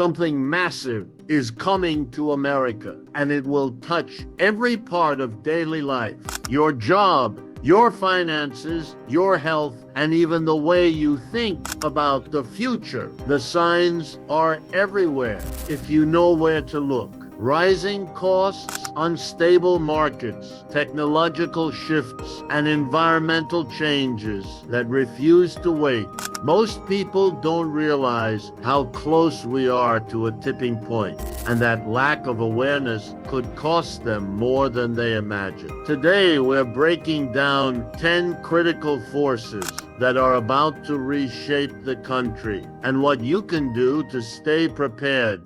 Something massive is coming to America, and it will touch every part of daily life. Your job, your finances, your health, and even the way you think about the future. The signs are everywhere if you know where to look. Rising costs, unstable markets, technological shifts, and environmental changes that refuse to wait. Most people don't realize how close we are to a tipping point, and that lack of awareness could cost them more than they imagine. Today, we're breaking down 10 critical forces that are about to reshape the country and what you can do to stay prepared.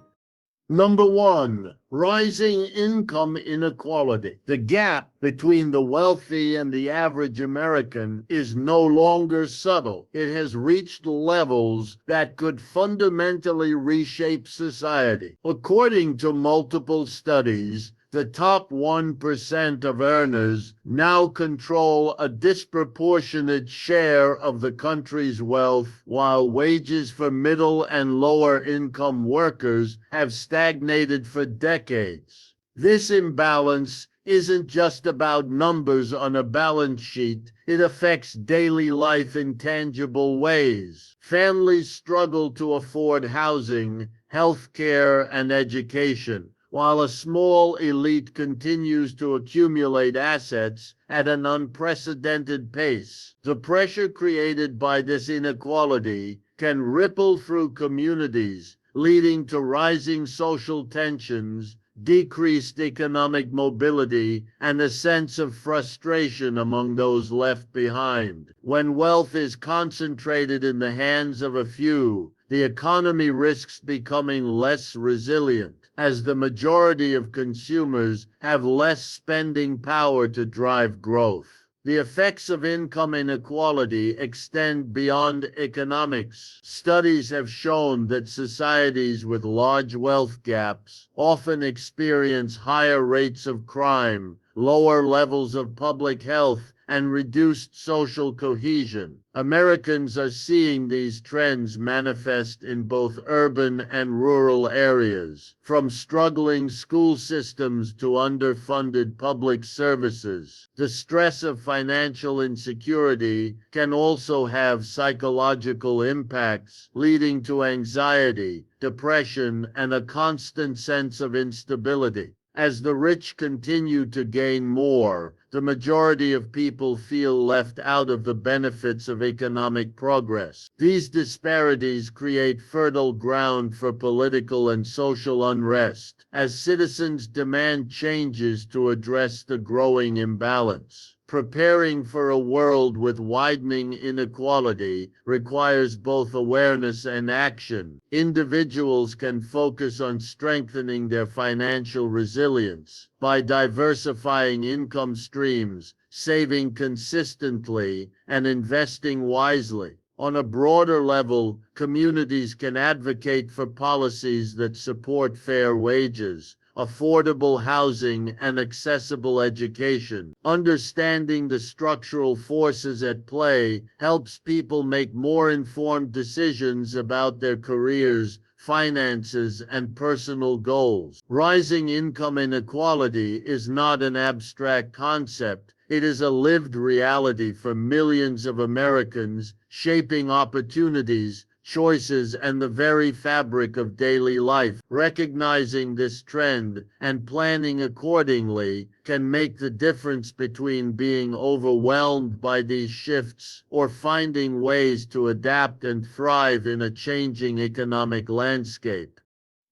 Number one, rising income inequality. The gap between the wealthy and the average American is no longer subtle. It has reached levels that could fundamentally reshape society. According to multiple studies, the top 1% of earners now control a disproportionate share of the country's wealth, while wages for middle and lower income workers have stagnated for decades. This imbalance isn't just about numbers on a balance sheet. It affects daily life in tangible ways. Families struggle to afford housing, health care, and education, while a small elite continues to accumulate assets at an unprecedented pace. The pressure created by this inequality can ripple through communities, leading to rising social tensions, decreased economic mobility, and a sense of frustration among those left behind. When wealth is concentrated in the hands of a few, the economy risks becoming less resilient, as the majority of consumers have less spending power to drive growth. The effects of income inequality extend beyond economics. Studies have shown that societies with large wealth gaps often experience higher rates of crime, lower levels of public health, and reduced social cohesion. Americans are seeing these trends manifest in both urban and rural areas, from struggling school systems to underfunded public services. The stress of financial insecurity can also have psychological impacts, leading to anxiety, depression, and a constant sense of instability. As the rich continue to gain more, the majority of people feel left out of the benefits of economic progress. These disparities create fertile ground for political and social unrest, as citizens demand changes to address the growing imbalance. Preparing for a world with widening inequality requires both awareness and action. Individuals can focus on strengthening their financial resilience by diversifying income streams, saving consistently, and investing wisely. On a broader level, communities can advocate for policies that support fair wages, affordable housing, and accessible education. Understanding the structural forces at play helps people make more informed decisions about their careers, finances, and personal goals. Rising income inequality is not an abstract concept. It is a lived reality for millions of Americans, shaping opportunities, choices, and the very fabric of daily life. Recognizing this trend and planning accordingly can make the difference between being overwhelmed by these shifts or finding ways to adapt and thrive in a changing economic landscape.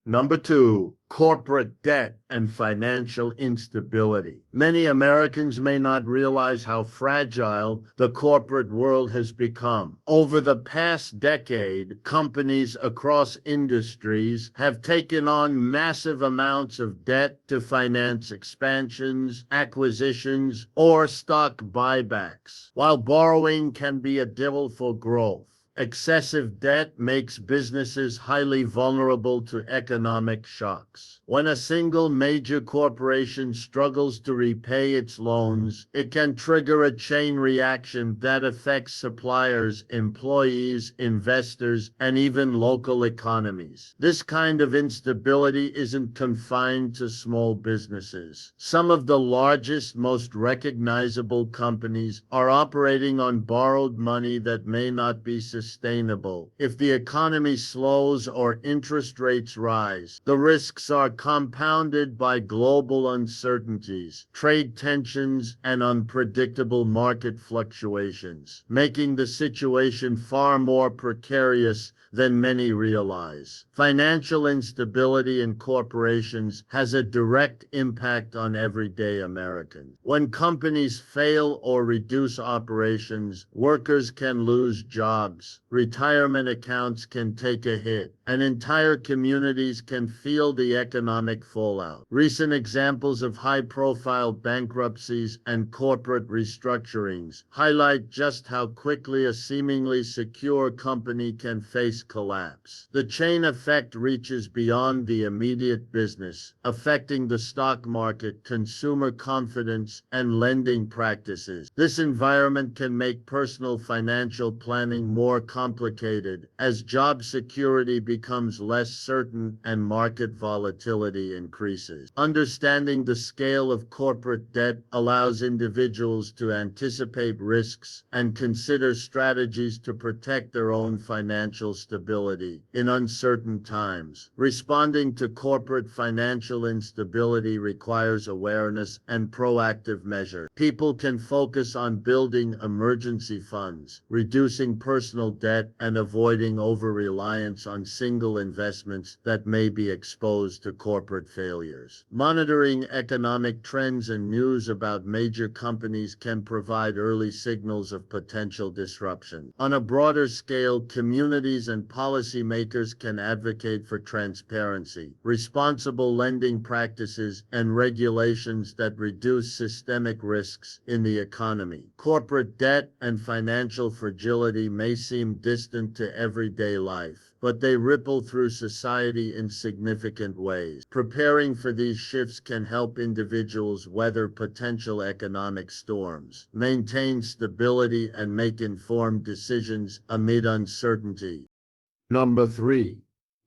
Number two, corporate debt and financial instability. Many Americans may not realize how fragile the corporate world has become. Over the past decade, companies across industries have taken on massive amounts of debt to finance expansions, acquisitions, or stock buybacks. While borrowing can be a deal for growth, Excessive debt makes businesses highly vulnerable to economic shocks. When a single major corporation struggles to repay its loans, it can trigger a chain reaction that affects suppliers, employees, investors, and even local economies. This kind of instability isn't confined to small businesses. Some of the largest, most recognizable companies are operating on borrowed money that may not be sustainable. If the economy slows or interest rates rise, the risks are compounded by global uncertainties, trade tensions, and unpredictable market fluctuations, making the situation far more precarious than many realize. Financial instability in corporations has a direct impact on everyday Americans. When companies fail or reduce operations, workers can lose jobs, retirement accounts can take a hit, and entire communities can feel the economic fallout. Recent examples of high-profile bankruptcies and corporate restructurings highlight just how quickly a seemingly secure company can face collapse. The chain effect reaches beyond the immediate business, affecting the stock market, consumer confidence, and lending practices. This environment can make personal financial planning more complicated as job security becomes less certain and market volatility increases. Understanding the scale of corporate debt allows individuals to anticipate risks and consider strategies to protect their own financial stability in uncertain times. Responding to corporate financial instability requires awareness and proactive measures. People can focus on building emergency funds, reducing personal debt, and avoiding over-reliance on single investments that may be exposed to corporate failures. Monitoring economic trends and news about major companies can provide early signals of potential disruption. On a broader scale, communities and policymakers can advocate for transparency, responsible lending practices, and regulations that reduce systemic risks in the economy. Corporate debt and financial fragility may seem distant to everyday life, but they ripple through society in significant ways. Preparing for these shifts can help individuals weather potential economic storms, maintain stability, and make informed decisions amid uncertainty. Number 3.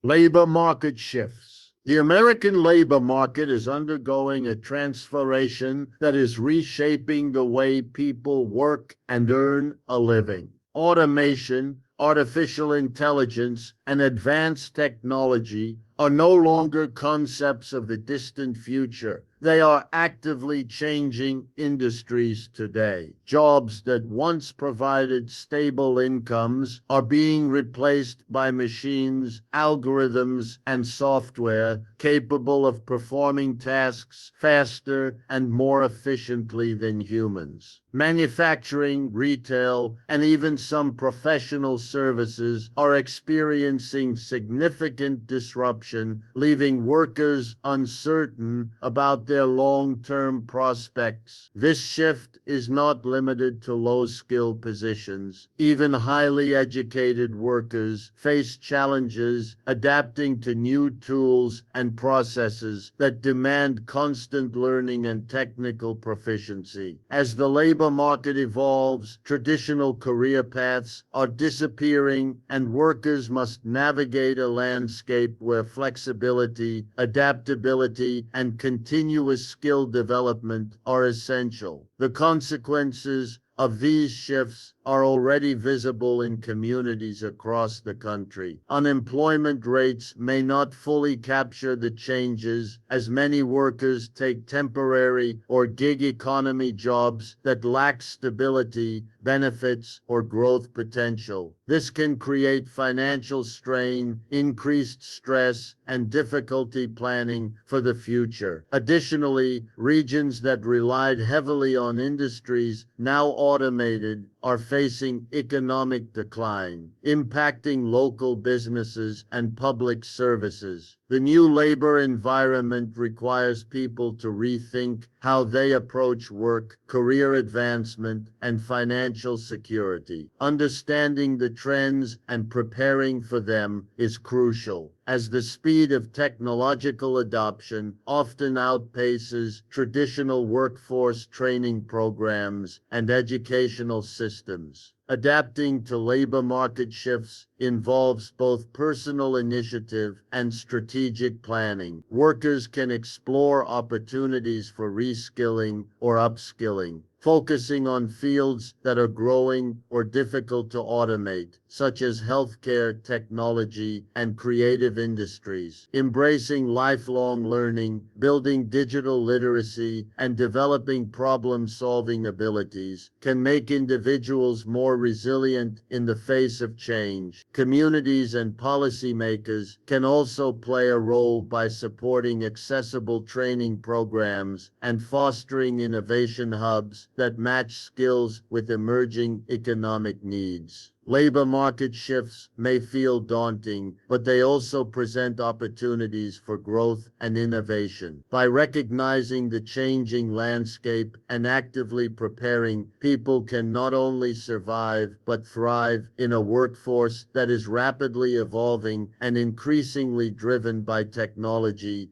Labor market shifts. The American labor market is undergoing a transformation that is reshaping the way people work and earn a living. Automation, artificial intelligence, and advanced technology are no longer concepts of the distant future. They are actively changing industries today. Jobs that once provided stable incomes are being replaced by machines, algorithms, and software capable of performing tasks faster and more efficiently than humans. Manufacturing, retail, and even some professional services are experiencing significant disruption, leaving workers uncertain about their long-term prospects. This shift is not limited to low-skilled positions. Even highly educated workers face challenges adapting to new tools and processes that demand constant learning and technical proficiency. As the labor market evolves, traditional career paths are disappearing, and workers must navigate a landscape where flexibility, adaptability, and continuous skill development are essential. The consequences of these shifts are already visible in communities across the country. Unemployment rates may not fully capture the changes, as many workers take temporary or gig economy jobs that lack stability, benefits, or growth potential. This can create financial strain, increased stress, and difficulty planning for the future. Additionally, regions that relied heavily on industries now automated are facing economic decline, impacting local businesses and public services. The new labor environment requires people to rethink how they approach work, career advancement, and financial security. Understanding the trends and preparing for them is crucial, as the speed of technological adoption often outpaces traditional workforce training programs and educational systems. Adapting to labor market shifts involves both personal initiative and strategic planning. Workers can explore opportunities for reskilling or upskilling, focusing on fields that are growing or difficult to automate, such as healthcare, technology, and creative industries. Embracing lifelong learning, building digital literacy, and developing problem-solving abilities can make individuals more resilient in the face of change. Communities and policymakers can also play a role by supporting accessible training programs and fostering innovation hubs that match skills with emerging economic needs. Labor market shifts may feel daunting, but they also present opportunities for growth and innovation. By recognizing the changing landscape and actively preparing, people can not only survive but thrive in a workforce that is rapidly evolving and increasingly driven by technology.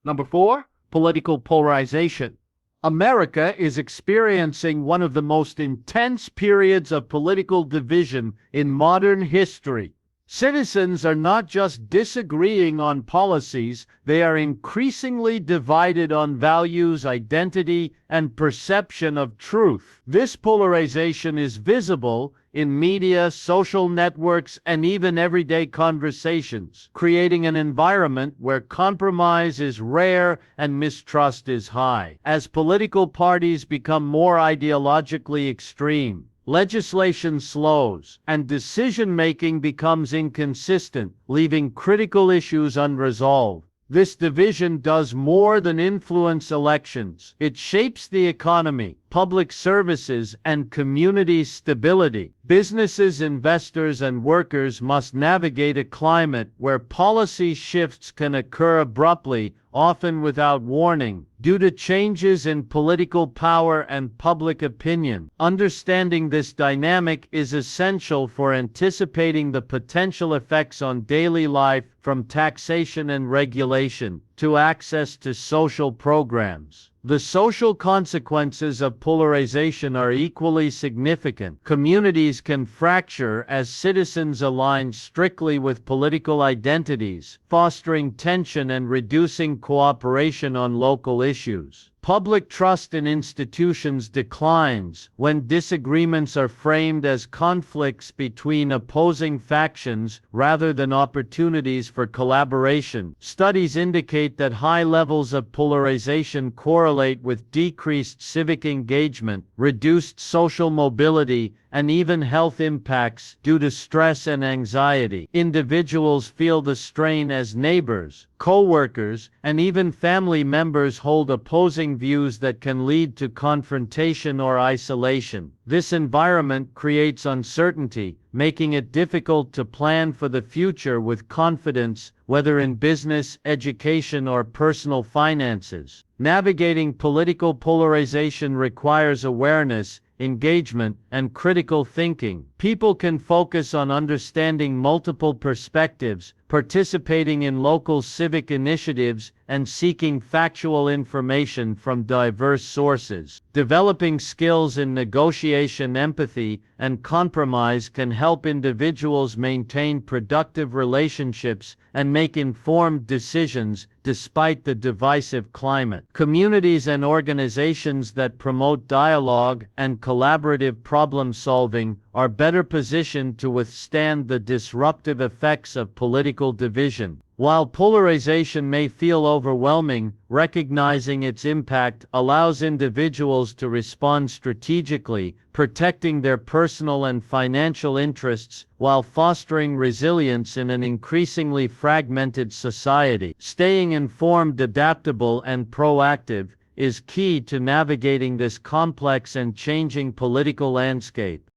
Number 4, political polarization. America is experiencing one of the most intense periods of political division in modern history. Citizens are not just disagreeing on policies, they are increasingly divided on values, identity, and perception of truth. This polarization is visible in media, social networks, and even everyday conversations, creating an environment where compromise is rare and mistrust is high. As political parties become more ideologically extreme, legislation slows, and decision-making becomes inconsistent, leaving critical issues unresolved. This division does more than influence elections. It shapes the economy, public services, and community stability. Businesses, investors, and workers must navigate a climate where policy shifts can occur abruptly, often without warning, due to changes in political power and public opinion. Understanding this dynamic is essential for anticipating the potential effects on daily life, from taxation and regulation to access to social programs. The social consequences of polarization are equally significant. Communities can fracture as citizens align strictly with political identities, fostering tension and reducing cooperation on local issues. Public trust in institutions declines when disagreements are framed as conflicts between opposing factions rather than opportunities for collaboration. Studies indicate that high levels of polarization correlate with decreased civic engagement, reduced social mobility, and even health impacts due to stress and anxiety. Individuals feel the strain as neighbors, co-workers, and even family members hold opposing views that can lead to confrontation or isolation. This environment creates uncertainty, making it difficult to plan for the future with confidence, whether in business, education, or personal finances. Navigating political polarization requires awareness, engagement, and critical thinking. People can focus on understanding multiple perspectives, participating in local civic initiatives, and seeking factual information from diverse sources. Developing skills in negotiation, empathy, and compromise can help individuals maintain productive relationships and make informed decisions despite the divisive climate. Communities and organizations that promote dialogue and collaborative problem-solving are better positioned to withstand the disruptive effects of political division. While polarization may feel overwhelming, recognizing its impact allows individuals to respond strategically, protecting their personal and financial interests while fostering resilience in an increasingly fragmented society. Staying informed, adaptable, and proactive is key to navigating this complex and changing political landscape.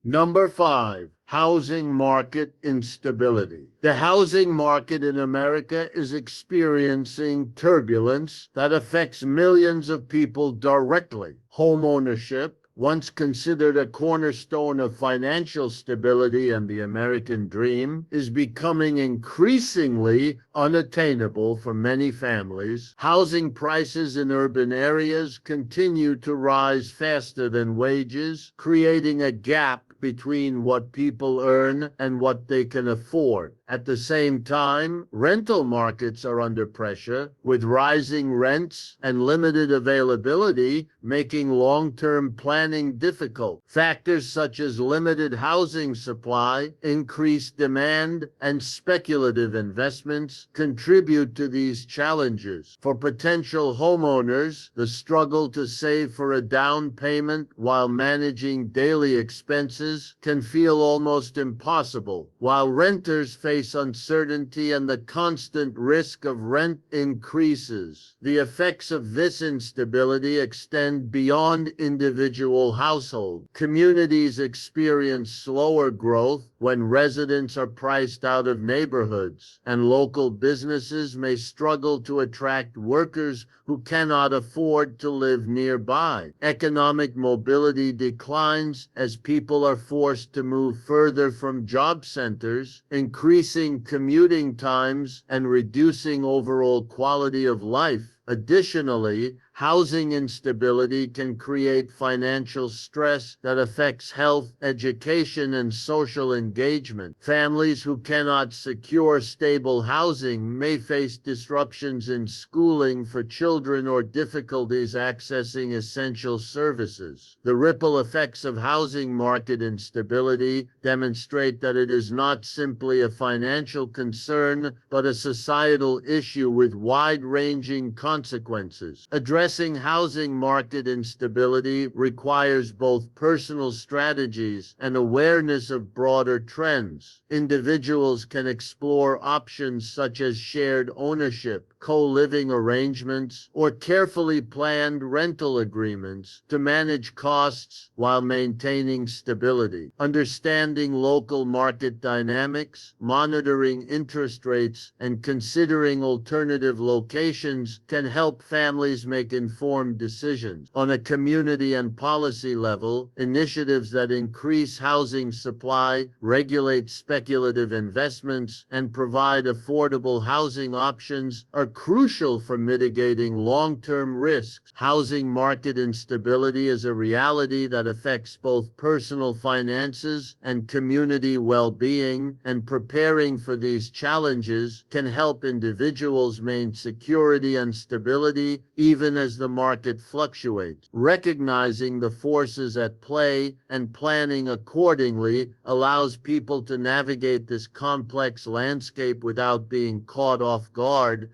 Number 5, housing market instability. The housing market in America is experiencing turbulence that affects millions of people directly. Home ownership, once considered a cornerstone of financial stability and the American dream, is becoming increasingly unattainable for many families. Housing prices in urban areas continue to rise faster than wages, creating a gap between what people earn and what they can afford. At the same time, rental markets are under pressure, with rising rents and limited availability making long-term planning difficult. Factors such as limited housing supply, increased demand, and speculative investments contribute to these challenges. For potential homeowners, the struggle to save for a down payment while managing daily expenses can feel almost impossible, while renters face uncertainty and the constant risk of rent increases. The effects of this instability extend beyond individual households. Communities experience slower growth when residents are priced out of neighborhoods, and local businesses may struggle to attract workers who cannot afford to live nearby. Economic mobility declines as people are forced to move further from job centers, increasing commuting times and reducing overall quality of life. Additionally, housing instability can create financial stress that affects health, education, and social engagement. Families who cannot secure stable housing may face disruptions in schooling for children or difficulties accessing essential services. The ripple effects of housing market instability demonstrate that it is not simply a financial concern, but a societal issue with wide-ranging consequences. Addressing housing market instability requires both personal strategies and awareness of broader trends. Individuals can explore options such as shared ownership, co-living arrangements, or carefully planned rental agreements to manage costs while maintaining stability. Understanding local market dynamics, monitoring interest rates, and considering alternative locations can help families make informed decisions. On a community and policy level, initiatives that increase housing supply, regulate speculative investments, and provide affordable housing options are crucial for mitigating long-term risks. Housing market instability is a reality that affects both personal finances and community well-being, and preparing for these challenges can help individuals maintain security and stability even as the market fluctuates. Recognizing the forces at play and planning accordingly allows people to navigate this complex landscape without being caught off guard.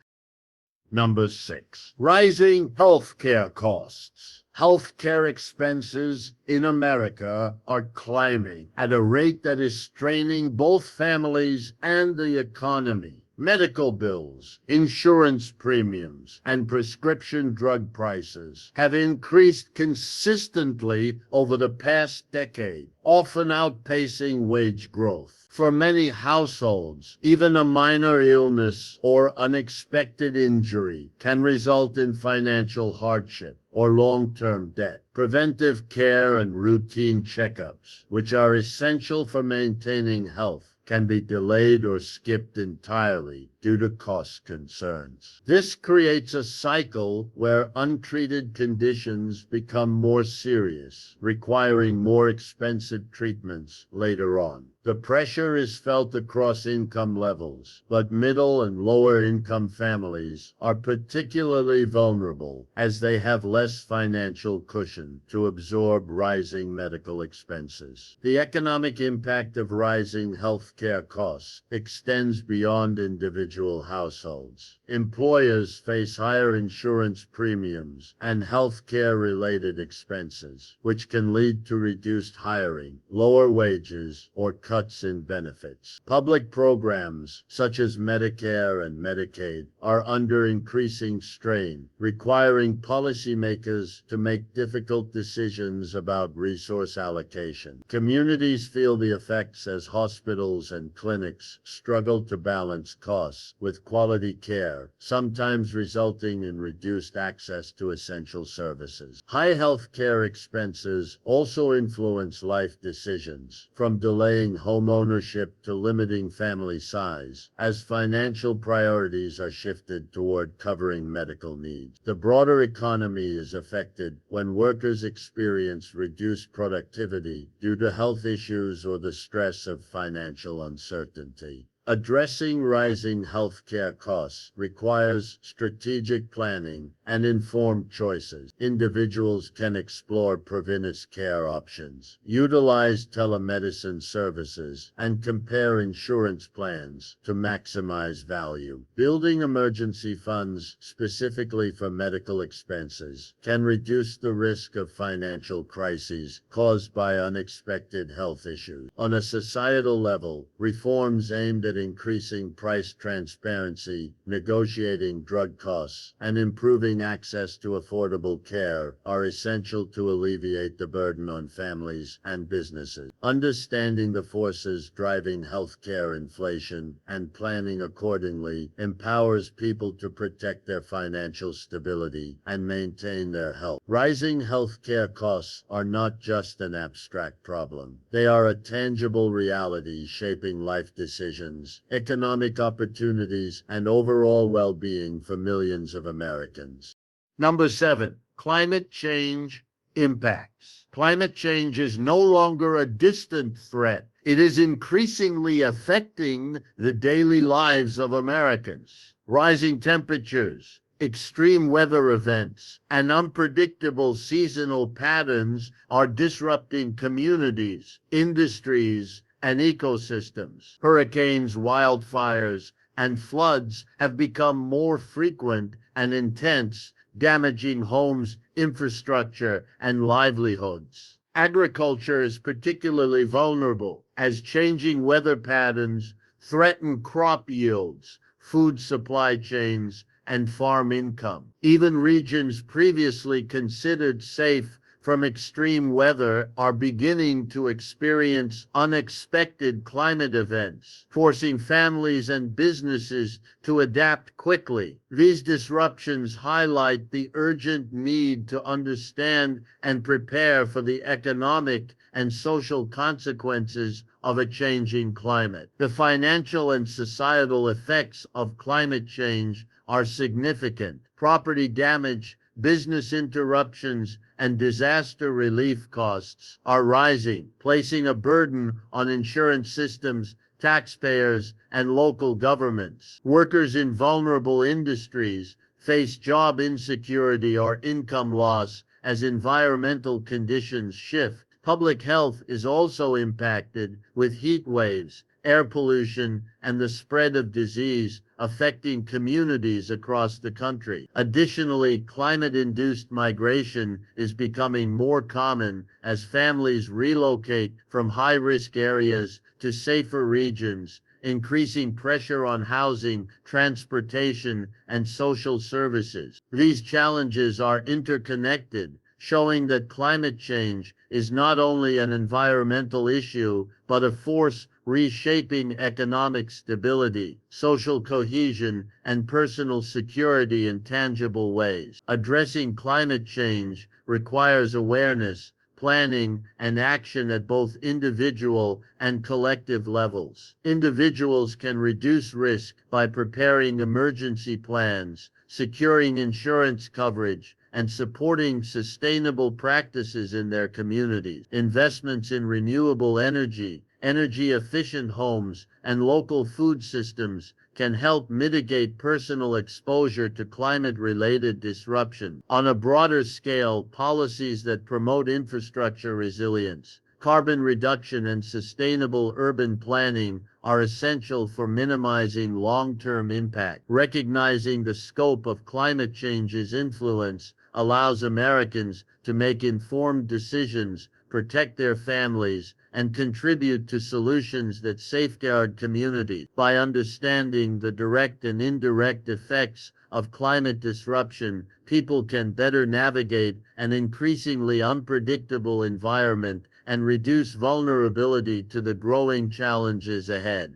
Number 6, rising healthcare costs. Healthcare expenses in America are climbing at a rate that is straining both families and the economy. Medical bills, insurance premiums, and prescription drug prices have increased consistently over the past decade, often outpacing wage growth. For many households, even a minor illness or unexpected injury can result in financial hardship or long-term debt. Preventive care and routine checkups, which are essential for maintaining health, can be delayed or skipped entirely due to cost concerns. This creates a cycle where untreated conditions become more serious, requiring more expensive treatments later on. The pressure is felt across income levels, but middle and lower income families are particularly vulnerable as they have less financial cushion to absorb rising medical expenses. The economic impact of rising healthcare costs extends beyond individuals. individual households. Employers face higher insurance premiums and health care-related expenses, which can lead to reduced hiring, lower wages, or cuts in benefits. Public programs, such as Medicare and Medicaid, are under increasing strain, requiring policymakers to make difficult decisions about resource allocation. Communities feel the effects as hospitals and clinics struggle to balance costs with quality care, sometimes resulting in reduced access to essential services. High health care expenses also influence life decisions, from delaying home ownership to limiting family size, as financial priorities are shifted toward covering medical needs. The broader economy is affected when workers experience reduced productivity due to health issues or the stress of financial uncertainty. Addressing rising healthcare costs requires strategic planning and informed choices. Individuals can explore preventive care options, utilize telemedicine services, and compare insurance plans to maximize value. Building emergency funds specifically for medical expenses can reduce the risk of financial crises caused by unexpected health issues. On a societal level, reforms aimed at increasing price transparency, negotiating drug costs, and improving access to affordable care are essential to alleviate the burden on families and businesses. Understanding the forces driving healthcare inflation and planning accordingly empowers people to protect their financial stability and maintain their health. Rising healthcare costs are not just an abstract problem. They are a tangible reality shaping life decisions, economic opportunities, and overall well-being for millions of Americans. Number 7, climate change impacts. Climate change is no longer a distant threat. It is increasingly affecting the daily lives of Americans. Rising temperatures, extreme weather events, and unpredictable seasonal patterns are disrupting communities, industries, and ecosystems. Hurricanes, wildfires, and floods have become more frequent and intense, damaging homes, infrastructure, and livelihoods. Agriculture is particularly vulnerable as changing weather patterns threaten crop yields, food supply chains, and farm income. Even regions previously considered safe from extreme weather are beginning to experience unexpected climate events, forcing families and businesses to adapt quickly. These disruptions highlight the urgent need to understand and prepare for the economic and social consequences of a changing climate. The financial and societal effects of climate change are significant. Property damage, business interruptions, and disaster relief costs are rising, placing a burden on insurance systems, taxpayers, and local governments. Workers in vulnerable industries face job insecurity or income loss as environmental conditions shift. Public health is also impacted with heat waves, air pollution, and the spread of disease affecting communities across the country. Additionally, climate-induced migration is becoming more common as families relocate from high-risk areas to safer regions, increasing pressure on housing, transportation, and social services. These challenges are interconnected, showing that climate change is not only an environmental issue, but a force reshaping economic stability, social cohesion, and personal security in tangible ways. Addressing climate change requires awareness, planning, and action at both individual and collective levels. Individuals can reduce risk by preparing emergency plans, securing insurance coverage, and supporting sustainable practices in their communities. Investments in renewable energy, energy-efficient homes, and local food systems can help mitigate personal exposure to climate-related disruption. On a broader scale, policies that promote infrastructure resilience, carbon reduction, and sustainable urban planning are essential for minimizing long-term impact. Recognizing the scope of climate change's influence allows Americans to make informed decisions, protect their families, and contribute to solutions that safeguard communities. By understanding the direct and indirect effects of climate disruption, people can better navigate an increasingly unpredictable environment and reduce vulnerability to the growing challenges ahead.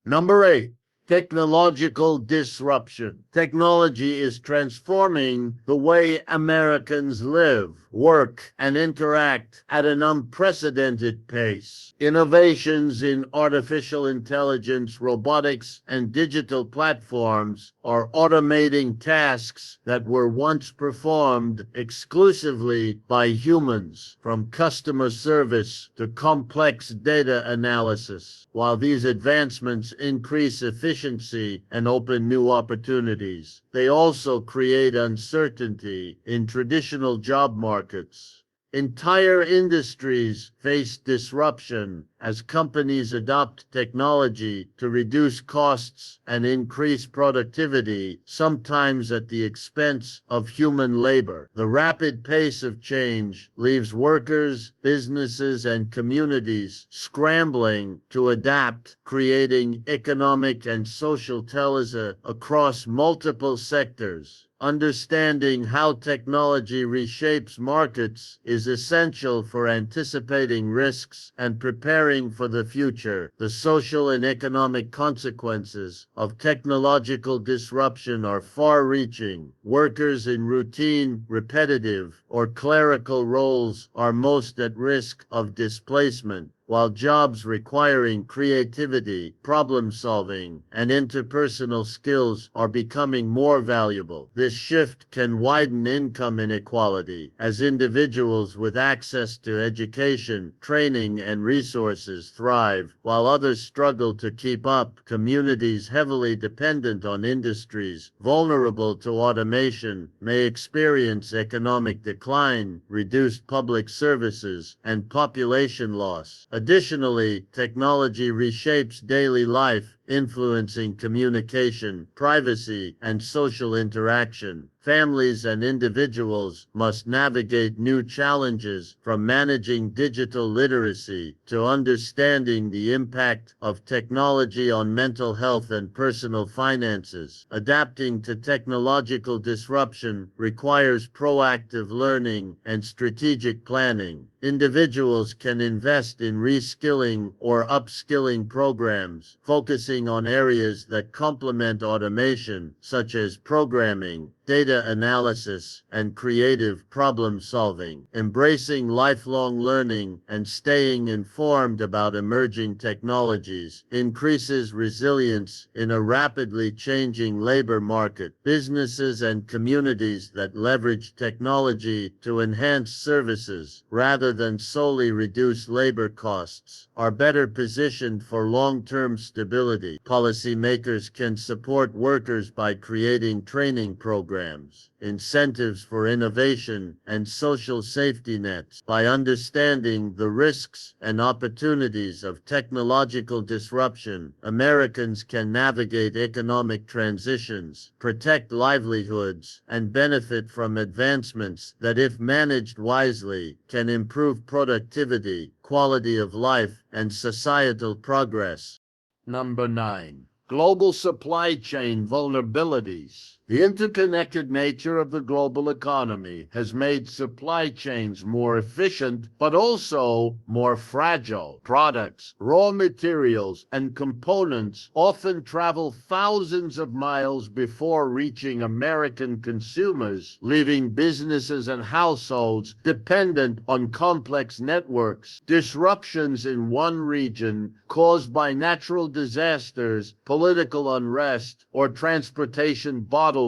Number 8, technological disruption. Technology is transforming the way Americans live, work, and interact at an unprecedented pace. Innovations in artificial intelligence, robotics, and digital platforms are automating tasks that were once performed exclusively by humans, from customer service to complex data analysis. While these advancements increase efficiency and open new opportunities, they also create uncertainty in traditional job markets. Entire industries face disruption as companies adopt technology to reduce costs and increase productivity, sometimes at the expense of human labor. The rapid pace of change leaves workers, businesses, and communities scrambling to adapt, creating economic and social tension across multiple sectors. Understanding how technology reshapes markets is essential for anticipating risks and preparing for the future. The social and economic consequences of technological disruption are far-reaching. Workers in routine, repetitive, or clerical roles are most at risk of displacement, while jobs requiring creativity, problem-solving, and interpersonal skills are becoming more valuable. This shift can widen income inequality as individuals with access to education, training, and resources thrive, while others struggle to keep up. Communities heavily dependent on industries vulnerable to automation may experience economic decline, reduced public services, and population loss. Additionally, technology reshapes daily life, influencing communication, privacy, and social interaction. Families and individuals must navigate new challenges, from managing digital literacy to understanding the impact of technology on mental health and personal finances. Adapting to technological disruption requires proactive learning and strategic planning. Individuals can invest in reskilling or upskilling programs, focusing on areas that complement automation, such as programming, data analysis, and creative problem solving. Embracing lifelong learning and staying informed about emerging technologies increases resilience in a rapidly changing labor market. Businesses and communities that leverage technology to enhance services rather than solely reduce labor costs are better positioned for long-term stability. Policymakers can support workers by creating training programs, incentives for innovation, and social safety nets. By understanding the risks and opportunities of technological disruption, Americans can navigate economic transitions, protect livelihoods, and benefit from advancements that, if managed wisely, can improve productivity, quality of life, and societal progress. Number 9. Global supply chain vulnerabilities. The interconnected nature of the global economy has made supply chains more efficient, but also more fragile. Products, raw materials, and components often travel thousands of miles before reaching American consumers, leaving businesses and households dependent on complex networks. Disruptions in one region caused by natural disasters, political unrest, or transportation bottlenecks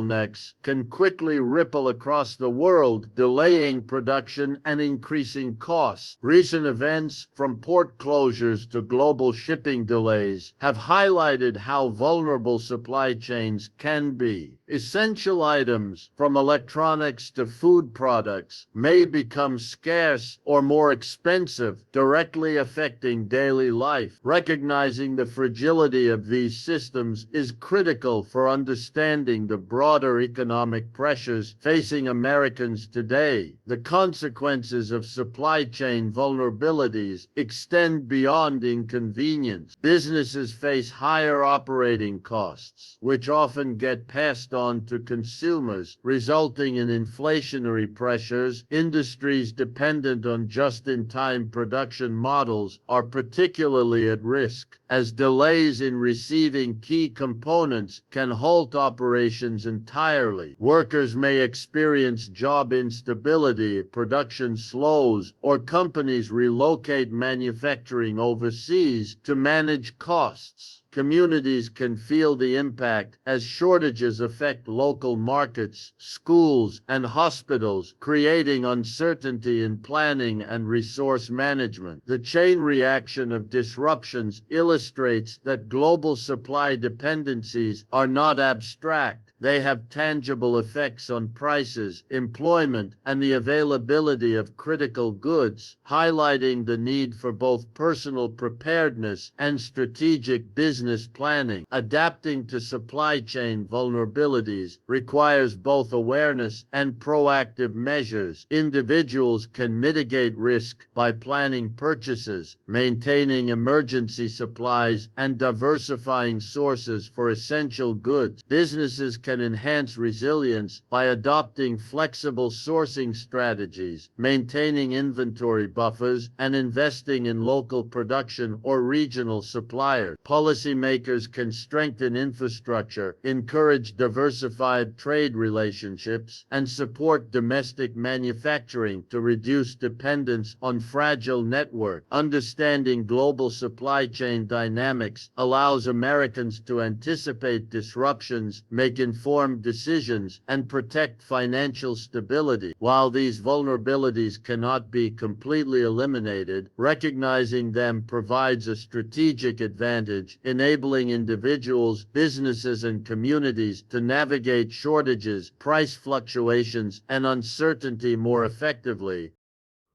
can quickly ripple across the world, delaying production and increasing costs. Recent events, from port closures to global shipping delays, have highlighted how vulnerable supply chains can be. Essential items, from electronics to food products, may become scarce or more expensive, directly affecting daily life. Recognizing the fragility of these systems is critical for understanding the broader economic pressures facing Americans today. The consequences of supply chain vulnerabilities extend beyond inconvenience. Businesses face higher operating costs, which often get passed on to consumers, resulting in inflationary pressures. Industries dependent on just-in-time production models are particularly at risk, as delays in receiving key components can halt operations entirely. Workers may experience job instability if production slows, or companies relocate manufacturing overseas to manage costs. Communities can feel the impact as shortages affect local markets, schools, and hospitals, creating uncertainty in planning and resource management. The chain reaction of disruptions illustrates that global supply dependencies are not abstract. They have tangible effects on prices, employment, and the availability of critical goods, highlighting the need for both personal preparedness and strategic business planning. Adapting to supply chain vulnerabilities requires both awareness and proactive measures. Individuals can mitigate risk by planning purchases, maintaining emergency supplies, and diversifying sources for essential goods. Businesses can enhance resilience by adopting flexible sourcing strategies, maintaining inventory buffers, and investing in local production or regional suppliers. Policymakers can strengthen infrastructure, encourage diversified trade relationships, and support domestic manufacturing to reduce dependence on fragile networks. Understanding global supply chain dynamics allows Americans to anticipate disruptions, make informed decisions, and protect financial stability. While these vulnerabilities cannot be completely eliminated, recognizing them provides a strategic advantage, enabling individuals, businesses, and communities to navigate shortages, price fluctuations, and uncertainty more effectively.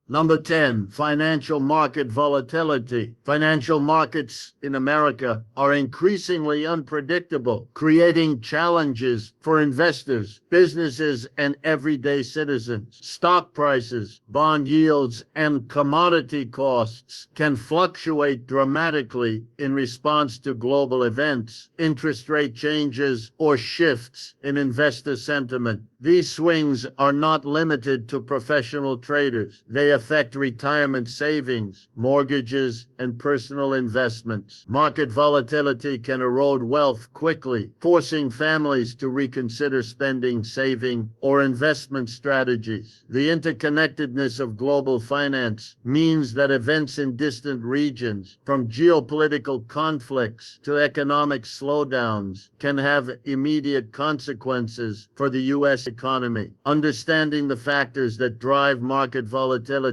Number 10, financial market volatility. Financial markets in America are increasingly unpredictable, creating challenges for investors, businesses, and everyday citizens. Stock prices, bond yields, and commodity costs can fluctuate dramatically in response to global events, interest rate changes, or shifts in investor sentiment. These swings are not limited to professional traders. They affect retirement savings, mortgages, and personal investments. Market volatility can erode wealth quickly, forcing families to reconsider spending, saving, or investment strategies. The interconnectedness of global finance means that events in distant regions, from geopolitical conflicts to economic slowdowns, can have immediate consequences for the U.S. economy. Understanding the factors that drive market volatility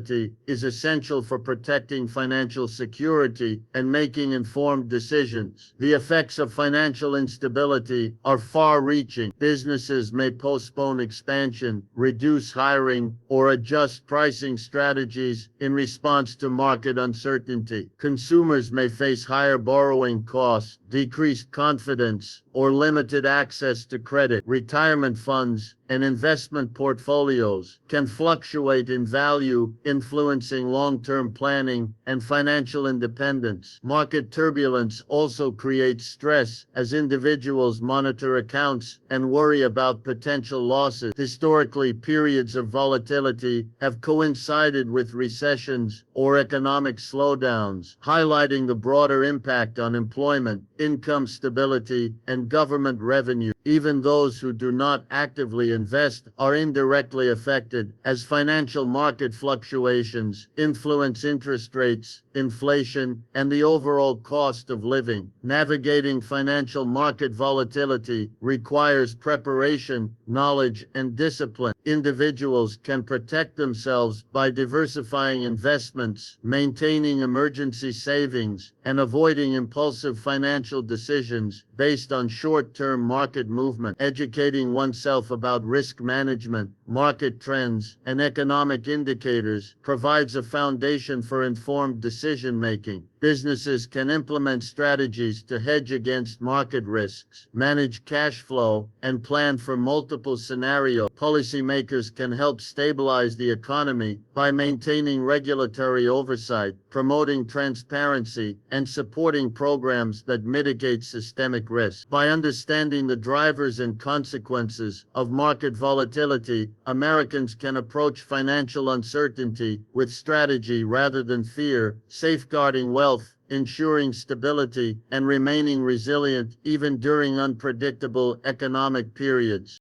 is essential for protecting financial security and making informed decisions. The effects of financial instability are far-reaching. Businesses may postpone expansion, reduce hiring, or adjust pricing strategies in response to market uncertainty. Consumers may face higher borrowing costs, decreased confidence, or limited access to credit. Retirement funds and investment portfolios can fluctuate in value, influencing long-term planning and financial independence. Market turbulence also creates stress as individuals monitor accounts and worry about potential losses. Historically, periods of volatility have coincided with recessions or economic slowdowns, highlighting the broader impact on employment, income stability, and government revenue. Even those who do not actively invest are indirectly affected, as financial market fluctuations influence interest rates, inflation, and the overall cost of living. Navigating financial market volatility requires preparation, knowledge, and discipline. Individuals can protect themselves by diversifying investments, maintaining emergency savings, and avoiding impulsive financial decisions based on short-term market movement. Educating oneself about risk management, market trends, and economic indicators provides a foundation for informed decision making. Businesses can implement strategies to hedge against market risks, manage cash flow, and plan for multiple scenarios. Policymakers can help stabilize the economy by maintaining regulatory oversight, promoting transparency, and supporting programs that mitigate systemic risk. By understanding the drivers and consequences of market volatility, Americans can approach financial uncertainty with strategy rather than fear, safeguarding wealth, ensuring stability, and remaining resilient even during unpredictable economic periods.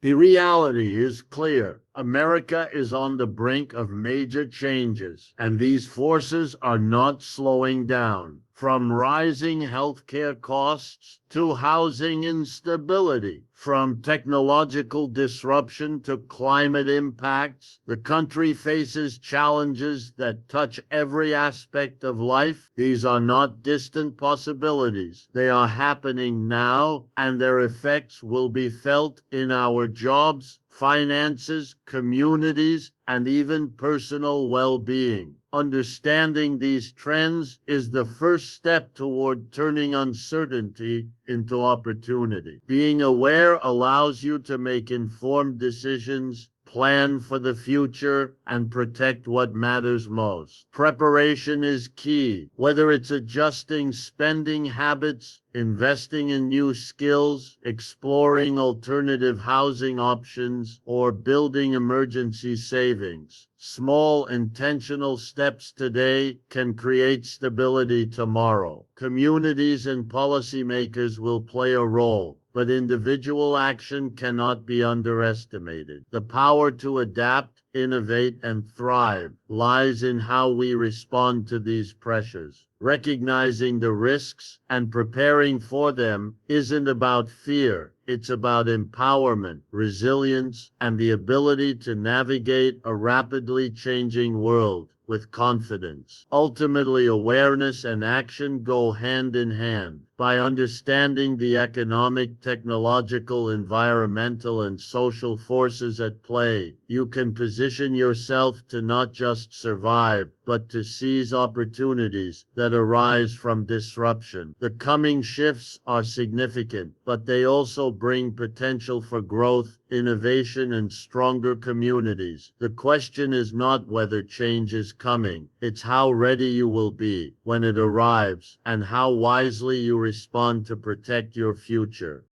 The reality is clear. America is on the brink of major changes, and these forces are not slowing down. From rising healthcare costs to housing instability, from technological disruption to climate impacts, the country faces challenges that touch every aspect of life. These are not distant possibilities. They are happening now, and their effects will be felt in our jobs, finances, communities, and even personal well-being. Understanding these trends is the first step toward turning uncertainty into opportunity. Being aware allows you to make informed decisions, plan for the future, and protect what matters most. Preparation is key, whether it's adjusting spending habits, investing in new skills, exploring alternative housing options, or building emergency savings. Small intentional steps today can create stability tomorrow. Communities and policymakers will play a role, but individual action cannot be underestimated. The power to adapt, innovate, and thrive lies in how we respond to these pressures. Recognizing the risks and preparing for them isn't about fear. It's about empowerment, resilience, and the ability to navigate a rapidly changing world with confidence. Ultimately, awareness and action go hand in hand. By understanding the economic, technological, environmental, and social forces at play, you can position yourself to not just survive, but to seize opportunities that arise from disruption. The coming shifts are significant, but they also bring potential for growth, innovation, and stronger communities. The question is not whether change is coming, it's how ready you will be when it arrives and how wisely you respond to protect your future.